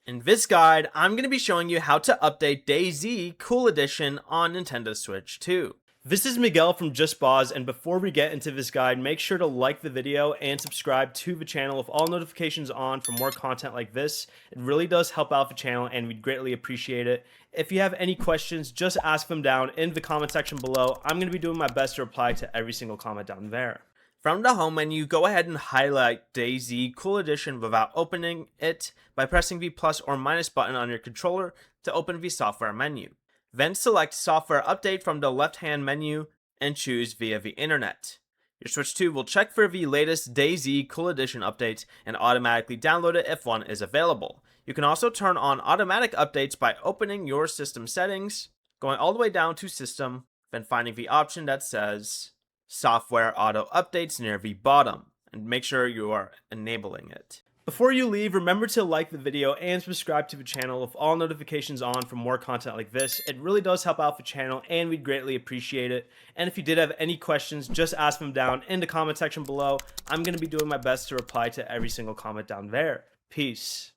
In this guide, I'm going to be showing you how to update DayZ Cool Edition on Nintendo Switch 2. This is Miguel from Just Boz, and before we get into this guide, make sure to like the video and subscribe to the channel with all notifications on for more content like this. It really does help out the channel and we'd greatly appreciate it. If you have any questions, just ask them down in the comment section below. I'm going to be doing my best to reply to every single comment down there. From the home menu, go ahead and highlight DayZ Cool Edition without opening it by pressing the plus or minus button on your controller to open the software menu. Then select Software Update from the left-hand menu and choose Via the Internet. Your Switch 2 will check for the latest DayZ Cool Edition updates and automatically download it if one is available. You can also turn on automatic updates by opening your system settings, going all the way down to System, then finding the option that says Software Auto Updates near the bottom, and make sure you are enabling it. Before you leave, remember to like the video and subscribe to the channel with all notifications on for more content like this. It really does help out the channel and we'd greatly appreciate it. And if you did have any questions, just ask them down in the comment section below. I'm going to be doing my best to reply to every single comment down there. Peace.